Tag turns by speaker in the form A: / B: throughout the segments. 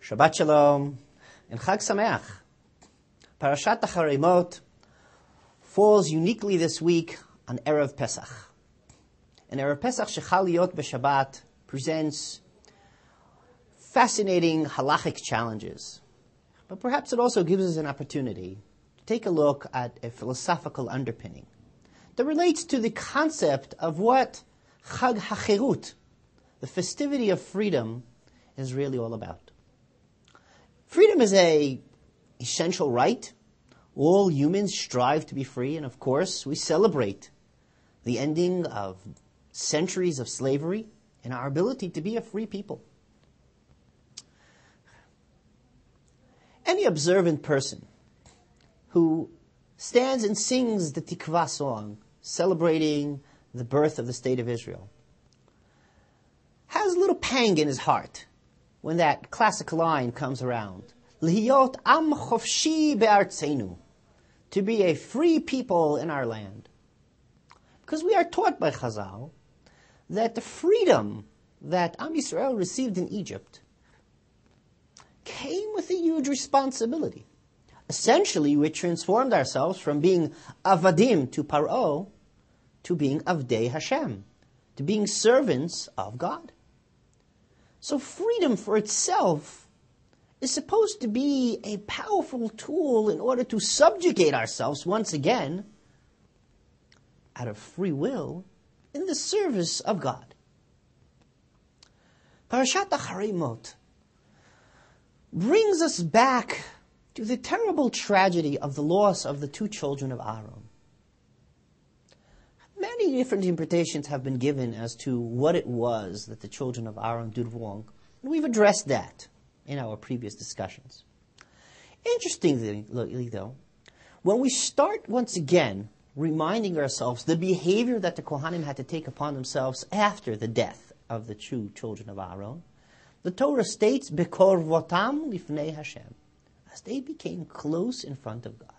A: Shabbat Shalom and Chag Sameach. Parashat Acharei Mot falls uniquely this week on Erev Pesach. And Erev Pesach Shechal Liot B'Shabbat presents fascinating halachic challenges. But perhaps it also gives us an opportunity to take a look at a philosophical underpinning that relates to the concept of what Chag HaCherut, the festivity of freedom, is really all about. Freedom is an essential right. All humans strive to be free, and of course, we celebrate the ending of centuries of slavery and our ability to be a free people. Any observant person who stands and sings the Tikvah song, celebrating the birth of the state of Israel, has a little pang in his heart when that classic line comes around. Lihiyot am chofshi be'artzenu. To be a free people in our land. Because we are taught by Chazal that the freedom that Am Yisrael received in Egypt came with a huge responsibility. Essentially, we transformed ourselves from being avadim to Paro to being avdei Hashem, to being servants of God. So freedom for itself is supposed to be a powerful tool in order to subjugate ourselves once again, out of free will, in the service of God. Parashat Acharei Mot brings us back to the terrible tragedy of the loss of the two children of Aaron. Many different interpretations have been given as to what it was that the children of Aaron did wrong, and we've addressed that in our previous discussions. Interestingly, though, when we start once again reminding ourselves the behavior that the Kohanim had to take upon themselves after the death of the two children of Aaron, the Torah states, "Bekorvotam lifnei Hashem," as they became close in front of God.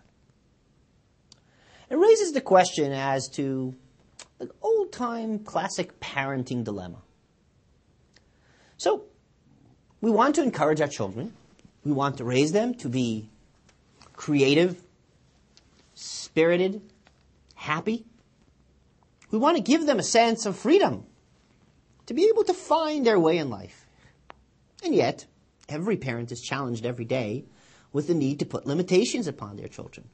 A: It raises the question as to the old-time classic parenting dilemma. So, we want to encourage our children. We want to raise them to be creative, spirited, happy. We want to give them a sense of freedom, to be able to find their way in life. And yet, every parent is challenged every day with the need to put limitations upon their children.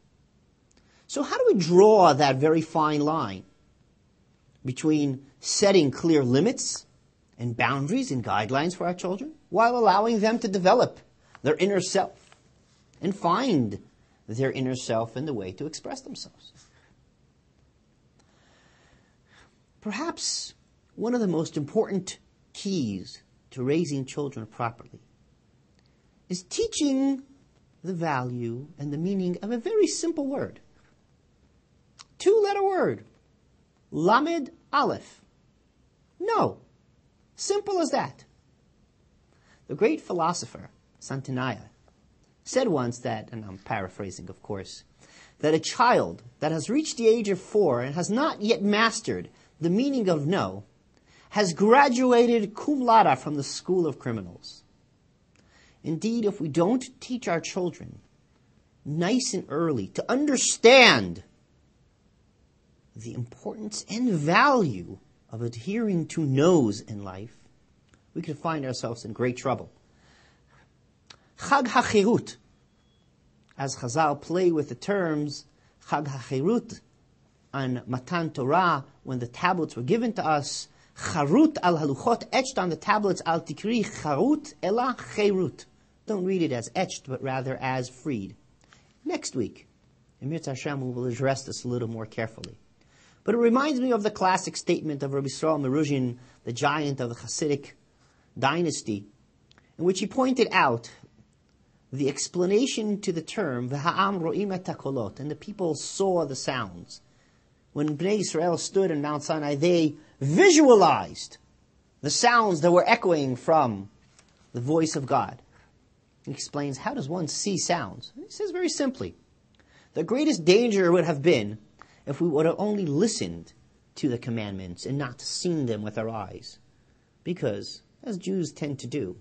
A: So how do we draw that very fine line between setting clear limits and boundaries and guidelines for our children, while allowing them to develop their inner self and find their inner self in the way to express themselves? Perhaps one of the most important keys to raising children properly is teaching the value and the meaning of a very simple word. Two-letter word. Lamed Aleph. No. Simple as that. The great philosopher, Santinaya, said once that, and I'm paraphrasing of course, that a child that has reached the age of 4 and has not yet mastered the meaning of no has graduated cum laude from the school of criminals. Indeed, if we don't teach our children nice and early to understand the importance and value of adhering to no's in life, we could find ourselves in great trouble. Chag HaCherut, as Chazal play with the terms Chag HaCherut on Matan Torah, when the tablets were given to us, Charut al haluchot, etched on the tablets, al tikri charut ela cherut. Don't read it as etched, but rather as freed. Next week, in Mirz Hashem, we will address this a little more carefully. But it reminds me of the classic statement of Rabbi Yisrael Meruzhin, the giant of the Hasidic dynasty, in which he pointed out the explanation to the term V'ha'am ro'im et hakolot, and the people saw the sounds. When Bnei Yisrael stood in Mount Sinai, they visualized the sounds that were echoing from the voice of God. He explains, how does one see sounds? And he says very simply, the greatest danger would have been if we would have only listened to the commandments and not seen them with our eyes. Because, as Jews tend to do,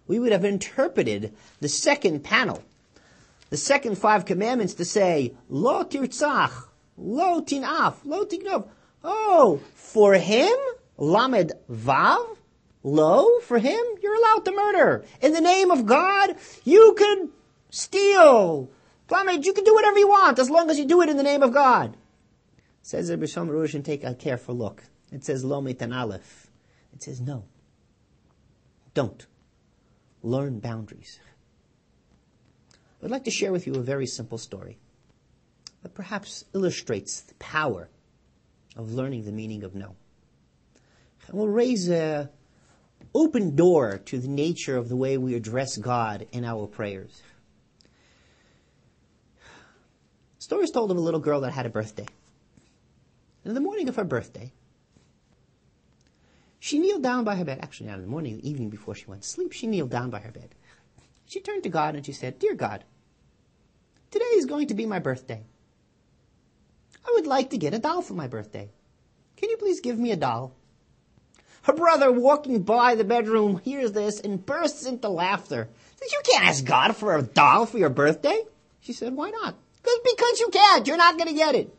A: we would have interpreted the second panel, the second 5 commandments to say, Lo tirtzach, lo tinaf, lo tignov. Oh, for him, lamed vav, lo, for him, you're allowed to murder. In the name of God, you can steal. Lamed, you can do whatever you want as long as you do it in the name of God. Says Rabbi Shlomo Ruzhin, take a careful look. It says lo mitan aleph. It says no. Don't. Learn boundaries. I'd like to share with you a very simple story that perhaps illustrates the power of learning the meaning of no. And will raise an open door to the nature of the way we address God in our prayers. The story is told of a little girl that had a birthday. And in the morning of her birthday, she kneeled down by her bed. Actually, not in the morning, the evening before she went to sleep, she kneeled down by her bed. She turned to God and she said, Dear God, today is going to be my birthday. I would like to get a doll for my birthday. Can you please give me a doll? Her brother, walking by the bedroom, hears this and bursts into laughter. Says, you can't ask God for a doll for your birthday. She said, why not? Because you can't. You're not going to get it.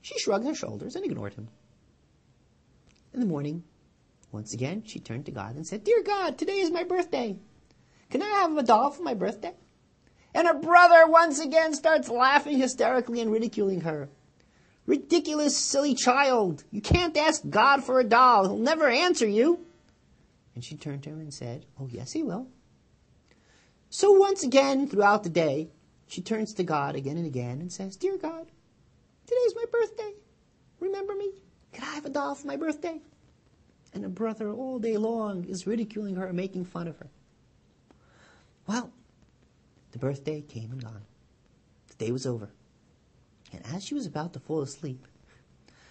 A: She shrugged her shoulders and ignored him. In the morning, once again, she turned to God and said, Dear God, today is my birthday. Can I have a doll for my birthday? And her brother once again starts laughing hysterically and ridiculing her. Ridiculous, silly child. You can't ask God for a doll. He'll never answer you. And she turned to him and said, oh, yes, he will. So once again, throughout the day, she turns to God again and again and says, Dear God, today's my birthday. Remember me? Can I have a doll for my birthday? And her brother all day long is ridiculing her and making fun of her. Well, the birthday came and gone. The day was over. And as she was about to fall asleep,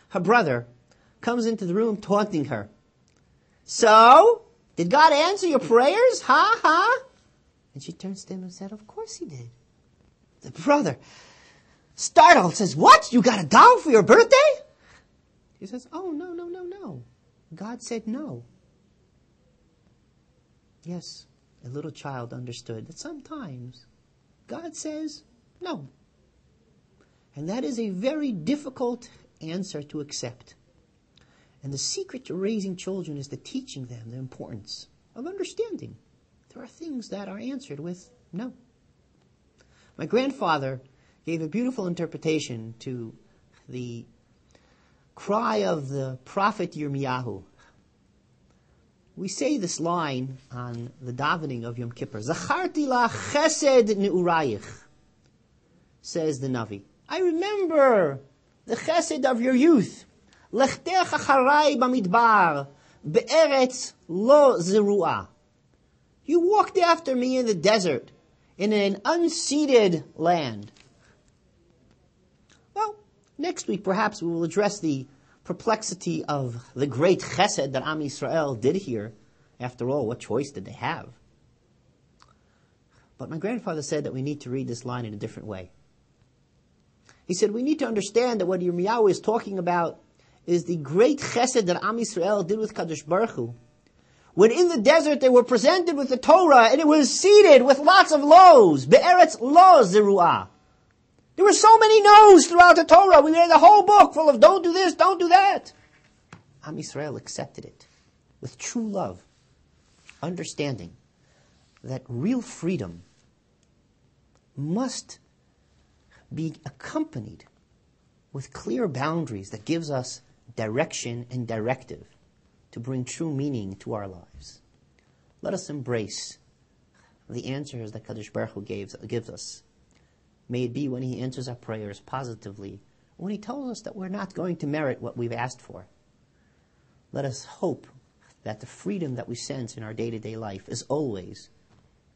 A: her brother comes into the room taunting her. So, did God answer your prayers? Ha? And she turns to him and said, of course he did. The brother, startled, says, what? You got a doll for your birthday? He says, oh, no. God said no. Yes, a little child understood that sometimes God says no. And that is a very difficult answer to accept. And the secret to raising children is to teaching them the importance of understanding. There are things that are answered with no. My grandfather gave a beautiful interpretation to the cry of the prophet Yirmiyahu. We say this line on the davening of Yom Kippur. Zacharti la chesed ne'urayich, says the Navi. I remember the chesed of your youth. Lechtech acharei bamidbar, be'eretz lo zerua. You walked after me in the desert, in an unceded land. Well, next week perhaps we will address the perplexity of the great chesed that Am Yisrael did here. After all, what choice did they have? But my grandfather said that we need to read this line in a different way. He said we need to understand that what Yirmiyahu is talking about is the great chesed that Am Yisrael did with Kadosh Baruch Hu. When in the desert they were presented with the Torah and it was seeded with lots of lows. Be'eretz lo zeruah. There were so many no's throughout the Torah. We made a whole book full of don't do this, don't do that. Am Yisrael accepted it with true love, understanding that real freedom must be accompanied with clear boundaries that gives us direction and directive to bring true meaning to our lives. Let us embrace the answers that Kadosh Baruch Hu gives us. May it be when He answers our prayers positively, when He tells us that we're not going to merit what we've asked for. Let us hope that the freedom that we sense in our day-to-day life is always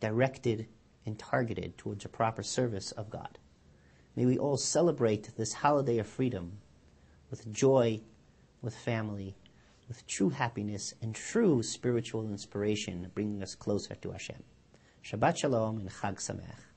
A: directed and targeted towards a proper service of God. May we all celebrate this holiday of freedom with joy, with family, with true happiness and true spiritual inspiration, bringing us closer to Hashem. Shabbat Shalom and Chag Sameach.